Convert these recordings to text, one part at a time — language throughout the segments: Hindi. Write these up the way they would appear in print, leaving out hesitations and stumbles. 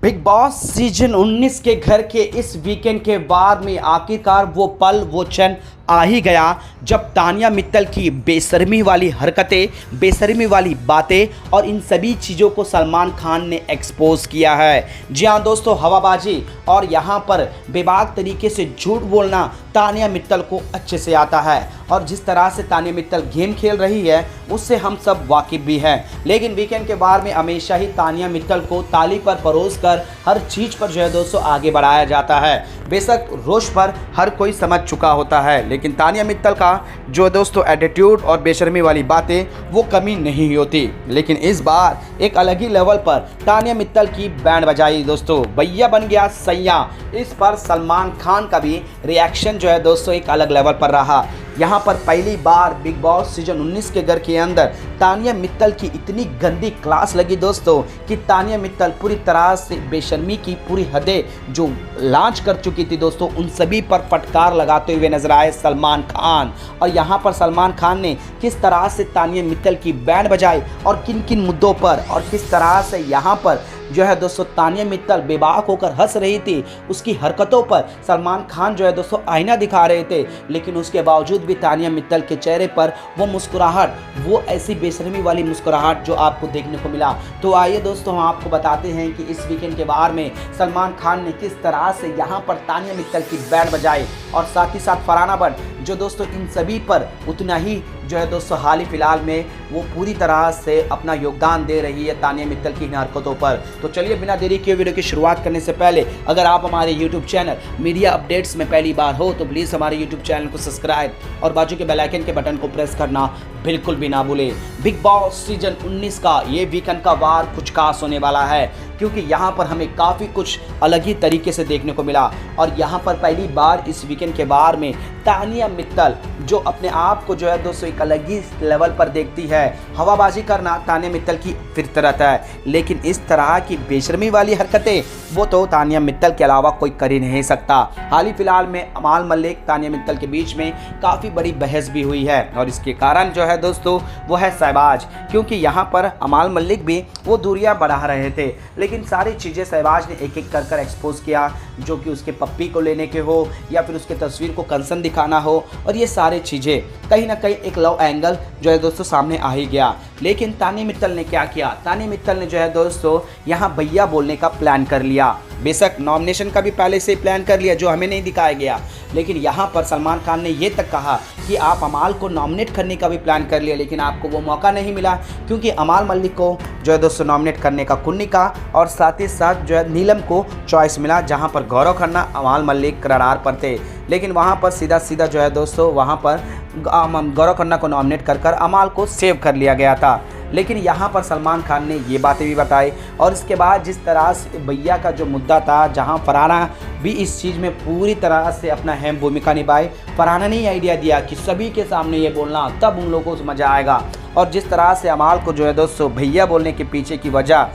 बिग बॉस सीजन 19 के घर के इस वीकेंड के बाद में आखिरकार वो पल वो क्षण आ ही गया जब तानिया मित्तल की बेशर्मी वाली हरकतें, बेशर्मी वाली बातें और इन सभी चीज़ों को सलमान खान ने एक्सपोज किया है। जी हाँ दोस्तों, हवाबाजी और यहाँ पर बेबाक तरीके से झूठ बोलना तानिया मित्तल को अच्छे से आता है और जिस तरह से तानिया मित्तल गेम खेल रही है उससे हम सब वाकिफ भी हैं। लेकिन वीकेंड के बाद में हमेशा ही तानिया मित्तल को ताली पर परोस कर हर चीज़ पर जो है दोस्तों आगे बढ़ाया जाता है। बेशक रोष पर हर कोई समझ चुका होता है, लेकिन तानिया मित्तल का जो दोस्तों एटीट्यूड और बेशर्मी वाली बातें वो कमी नहीं होती। लेकिन इस बार एक अलग ही लेवल पर तानिया मित्तल की बैंड बजाई दोस्तों, भैया बन गया सैया। इस पर सलमान खान का भी रिएक्शन जो है दोस्तों एक अलग लेवल पर रहा। यहाँ पर पहली बार बिग बॉस सीजन 19 के घर के अंदर तानिया मित्तल की इतनी गंदी क्लास लगी दोस्तों कि तानिया मित्तल पूरी तरह से बेशर्मी की पूरी हदें जो लॉन्च कर चुकी थी दोस्तों, उन सभी पर फटकार लगाते हुए नजर आए सलमान खान। और यहाँ पर सलमान खान ने किस तरह से तानिया मित्तल की बैंड बजाई और किन किन मुद्दों पर और किस तरह से यहाँ पर जो है दोस्तों तानिया मित्तल बेबाक होकर हंस रही थी, उसकी हरकतों पर सलमान खान जो है दोस्तों आईना दिखा रहे थे। लेकिन उसके बावजूद भी तानिया मित्तल के चेहरे पर वो मुस्कुराहट, वो ऐसी बेशर्मी वाली मुस्कुराहट जो आपको देखने को मिला। तो आइए दोस्तों हम आपको बताते हैं कि इस वीकेंड के बाहर में सलमान खान ने किस तरह से यहाँ पर तानिया मित्तल की बैंड बजाई और साथ ही साथ फरहाना बट जो दोस्तों इन सभी पर उतना ही जो है दोस्तों हाल ही फिलहाल में वो पूरी तरह से अपना योगदान दे रही है तानिया मित्तल की इन हरकतों पर। तो चलिए बिना देरी किए वीडियो की शुरुआत करने से पहले अगर आप हमारे YouTube चैनल मीडिया अपडेट्स में पहली बार हो तो प्लीज़ हमारे YouTube चैनल को सब्सक्राइब और बाजू के बेल आइकन के बटन को प्रेस करना बिल्कुल भी ना भूलें। बिग बॉस सीजन 19 का ये वीकेंड का वार कुछ खास होने वाला है क्योंकि यहाँ पर हमें काफ़ी कुछ अलग ही तरीके से देखने को मिला। और यहाँ पर पहली बार इस वीकेंड के बार में तानिया मित्तल जो अपने आप को जो है दोस्तों एक अलग ही लेवल पर देखती है। हवाबाजी करना तानिया मित्तल की फितरत है, लेकिन इस तरह की बेशर्मी वाली हरकतें वो तो तानिया मित्तल के अलावा कोई कर ही नहीं सकता। हाल ही फिलहाल में अमाल मलिक तानिया मित्तल के बीच में काफ़ी बड़ी बहस भी हुई है और इसके कारण जो है दोस्तों वो है शहबाज, क्योंकि यहाँ पर अमाल मलिक भी वो दूरियाँ बढ़ा रहे थे। लेकिन सारी चीज़ें शहबाज ने एक एक कर एक्सपोज किया, जो कि उसके पप्पी को लेने के हो या फिर उसके तस्वीर को कंसर्न दिखाना हो, और ये सारी चीज़ें कहीं ना कहीं एक लव एंगल जो है दोस्तों सामने आ ही गया। लेकिन तानिया मित्तल ने क्या किया, तानिया मित्तल ने जो है दोस्तों यहाँ भैया बोलने का प्लान कर लिया। बेशक नॉमिनेशन का भी पहले से प्लान कर लिया जो हमें नहीं दिखाया गया, लेकिन यहाँ पर सलमान खान ने ये तक कहा कि आप अमाल को नॉमिनेट करने का भी प्लान कर लिया, लेकिन आपको वो मौका नहीं मिला क्योंकि अमाल मलिक को जो है दोस्तों नॉमिनेट करने का कुन्नी का और साथ ही साथ जो है नीलम को चॉइस मिला, जहाँ पर गौरव खन्ना अमाल मलिक करार पर थे। लेकिन वहाँ पर सीधा सीधा जो है दोस्तों वहाँ पर गौरव खन्ना को नॉमिनेट कर अमाल को सेव कर लिया गया था। लेकिन यहाँ पर सलमान खान ने ये बातें भी बताई और इसके बाद जिस तरह से भैया का जो मुद्दा था, जहाँ फरहाना भी इस चीज़ में पूरी तरह से अपना अहम भूमिका निभाई। फरहाना ने आइडिया दिया कि सभी के सामने ये बोलना, तब उन लोगों को मज़ा आएगा। और जिस तरह से अमाल को जो है दोस्तों भैया बोलने के पीछे की वजह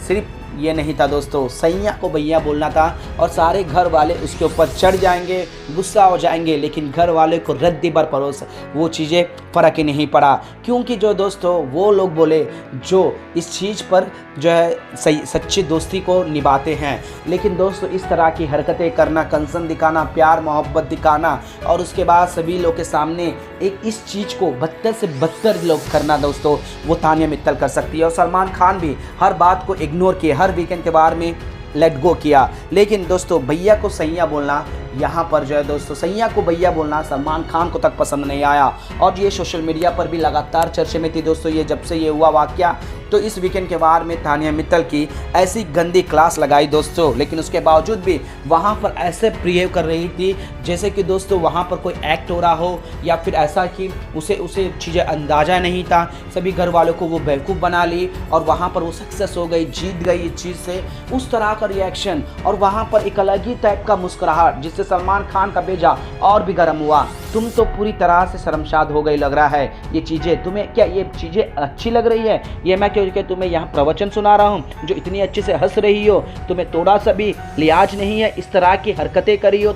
सिर्फ ये नहीं था दोस्तों, सैया को भैया बोलना था और सारे घर वाले उसके ऊपर चढ़ जाएंगे, गुस्सा हो जाएंगे, लेकिन घर वाले को रद्दी पर परोस वो चीज़ें फ़र्क ही नहीं पड़ा, क्योंकि जो दोस्तों वो लोग बोले जो इस चीज़ पर जो है सही सच्ची दोस्ती को निभाते हैं। लेकिन दोस्तों इस तरह की हरकतें करना, कंसर्न दिखाना, प्यार मोहब्बत दिखाना और उसके बाद सभी लोग के सामने एक इस चीज़ को बदतर से बदतर लोग करना दोस्तों, वो तानिया मित्तल कर सकती है। और सलमान खान भी हर बात को इग्नोर किए, हर वीकेंड के बारे में लेट गो किया। लेकिन दोस्तों भैया को सैया बोलना, यहाँ पर जो है दोस्तों सैया को भैया बोलना सलमान खान को तक पसंद नहीं आया और ये सोशल मीडिया पर भी लगातार चर्चे में थी दोस्तों। ये जब से ये हुआ वाकया तो इस वीकेंड के बार में तानिया मित्तल की ऐसी गंदी क्लास लगाई दोस्तों, लेकिन उसके बावजूद भी वहाँ पर ऐसे बिहेव कर रही थी जैसे कि दोस्तों वहाँ पर कोई एक्ट हो रहा हो या फिर ऐसा कि उसे चीज़ें अंदाज़ा नहीं था। सभी घर वालों को वो बेवकूफ़ बना ली और वहाँ पर वो सक्सेस हो गई, जीत गई इस चीज़ से। उस तरह का रिएक्शन और वहाँ पर एक अलग ही टाइप का मुस्कुराहट जिससे सलमान खान का भेजा और भी गर्म हुआ। तुम तो पूरी तरह से शर्मसार हो गई लग रहा है। ये चीज़ें तुम्हें, क्या ये चीज़ें अच्छी लग रही है? ये मैं क्योंकि तुम्हें यहाँ प्रवचन सुना रहा हूँ जो इतनी अच्छे से हंस रही हो, तुम्हें थोड़ा सा भी लिहाज नहीं है, इस तरह की हरकतें करी हो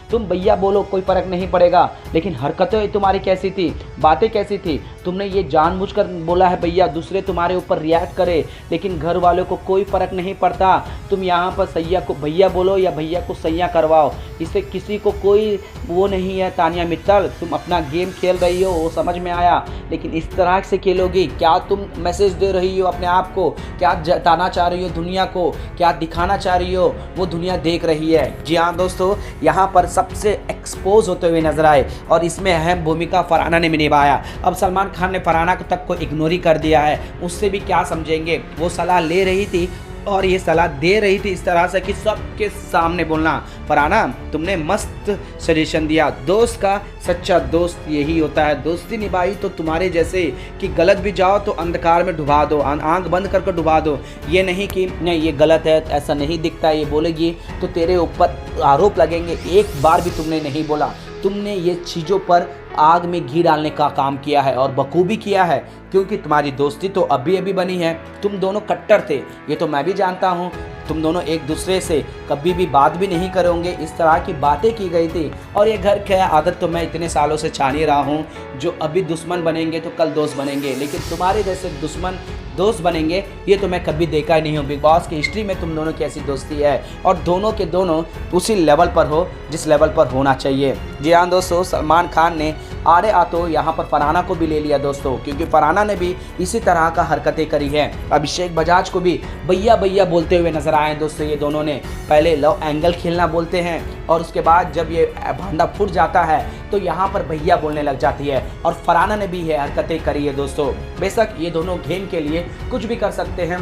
तुम भैया बोलो कोई फ़र्क नहीं पड़ेगा, लेकिन हरकतें तुम्हारी कैसी थी, बातें कैसी थी? तुमने ये जानबूझकर बोला है भैया दूसरे तुम्हारे ऊपर रिएक्ट करे, लेकिन घर वालों को कोई फ़र्क नहीं पड़ता। तुम यहाँ पर सैया को भैया बोलो या भैया को सैया करवाओ, इससे किसी को कोई वो नहीं है। तानिया मित्तल, तुम अपना गेम खेल रही हो वो समझ में आया, लेकिन इस तरह से खेलोगी? क्या तुम मैसेज दे रही हो अपने आप को? क्या जताना चाह रही हो दुनिया को? क्या दिखाना चाह रही हो? वो दुनिया देख रही है। जी हाँ दोस्तों, यहाँ पर सबसे एक्सपोज होते हुए नजर आए और इसमें अहम भूमिका फरहाना ने भी निभाया। अब सलमान खान ने फरहाना को तक को इग्नोर ही कर दिया है, उससे भी क्या समझेंगे? वो सलाह ले रही थी और ये सलाह दे रही थी इस तरह से कि सबके सामने बोलना। फरहाना, तुमने मस्त सजेशन दिया, दोस्त का सच्चा दोस्त यही होता है, दोस्ती निभाई तो तुम्हारे जैसे कि गलत भी जाओ तो अंधकार में डुबा दो, आंख बंद करके डुबा दो। ये नहीं कि नहीं ये गलत है, ऐसा नहीं दिखता, ये बोलेगी तो तेरे ऊपर आरोप लगेंगे। एक बार भी तुमने नहीं बोला, तुमने ये चीज़ों पर आग में घी डालने का काम किया है और बखूबी किया है, क्योंकि तुम्हारी दोस्ती तो अभी अभी बनी है। तुम दोनों कट्टर थे, ये तो मैं भी जानता हूँ। तुम दोनों एक दूसरे से कभी भी बात भी नहीं करोगे, इस तरह की बातें की गई थी। और ये घर की आदत तो मैं इतने सालों से छान ही रहा हूँ, जो अभी दुश्मन बनेंगे तो कल दोस्त बनेंगे, लेकिन तुम्हारे जैसे दुश्मन दोस्त बनेंगे ये तो मैं कभी देखा ही नहीं हूँ। बिग बॉस की हिस्ट्री में तुम दोनों की ऐसी दोस्ती है और दोनों के दोनों उसी लेवल पर हो जिस लेवल पर होना चाहिए। जी हाँ दोस्तों, सलमान खान ने आड़े आतो यहाँ पर फरहाना को भी ले लिया दोस्तों, क्योंकि फरहाना ने भी इसी तरह का हरकतें करी हैं। अभिषेक बजाज को भी भैया भैया बोलते हुए नजर आए दोस्तों। ये दोनों ने पहले लव एंगल खेलना बोलते हैं और उसके बाद जब ये भांडा फूट जाता है तो यहाँ पर भैया बोलने लग जाती है, और फरहाना ने भी ये हरकतें करी है दोस्तों। बेशक ये दोनों गेम के लिए कुछ भी कर सकते हैं,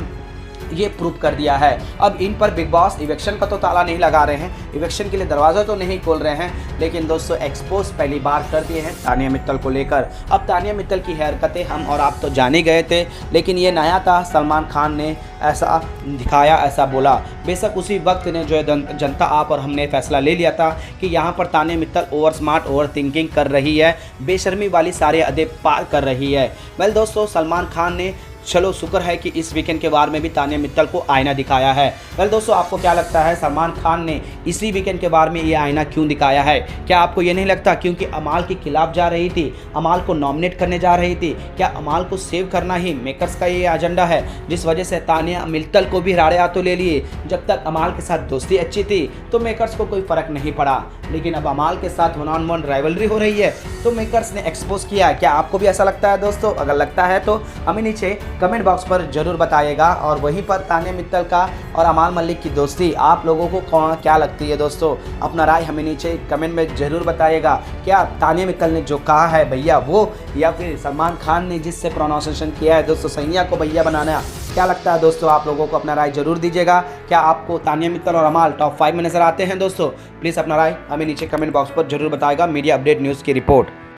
ये प्रूव कर दिया है। अब इन पर बिग बॉस इवेक्शन का तो ताला नहीं लगा रहे हैं, इवेक्शन के लिए दरवाज़ा तो नहीं खोल रहे हैं, लेकिन दोस्तों एक्सपोज पहली बार कर दिए हैं तानिया मित्तल को लेकर। अब तानिया मित्तल की हरकतें हम और आप तो जाने गए थे, लेकिन ये नया था, सलमान खान ने ऐसा दिखाया, ऐसा बोला। बेशक उसी वक्त ने जो है जनता आप और हमने फैसला ले लिया था कि यहाँ पर Tania Mittal over smart over thinking कर रही है, बेशर्मी वाली सारे अदे पार कर रही है। वेल दोस्तों, सलमान खान ने चलो शुक्र है कि इस वीकेंड के बार में भी तानिया मित्तल को आईना दिखाया है। वेल दोस्तों, आपको क्या लगता है सलमान खान ने इसी वीकेंड के बार में ये आईना क्यों दिखाया है? क्या आपको ये नहीं लगता क्योंकि अमाल के खिलाफ जा रही थी, अमाल को नॉमिनेट करने जा रही थी? क्या अमाल को सेव करना ही मेकर्स का ये एजेंडा है, जिस वजह से तानिया मित्तल को भी राड़े हाथों ले लिए? जब तक अमाल के साथ दोस्ती अच्छी थी तो मेकर्स को कोई फ़र्क नहीं पड़ा, लेकिन अब अमाल के साथ वन ऑन वन राइवलरी हो रही है तो मेकर्स ने एक्सपोज किया। क्या आपको भी ऐसा लगता है दोस्तों? अगर लगता है तो हमें नीचे कमेंट बॉक्स पर जरूर बताइएगा। और वहीं पर तानिया मित्तल का और अमाल मलिक की दोस्ती आप लोगों को क्या लगती है दोस्तों? अपना राय हमें नीचे कमेंट में ज़रूर बताइएगा। क्या तानिया मित्तल ने जो कहा है भैया वो, या फिर सलमान खान ने जिससे प्रोनाउंसिएशन किया है दोस्तों सैया को भैया बनाना, क्या लगता है दोस्तों? आप लोगों को अपना राय जरूर दीजिएगा। क्या आपको तानिया मित्तल और अमाल टॉप 5 में नजर आते हैं दोस्तों? प्लीज़ अपना राय हमें नीचे कमेंट बॉक्स पर जरूर बताएगा। मीडिया अपडेट न्यूज़ की रिपोर्ट।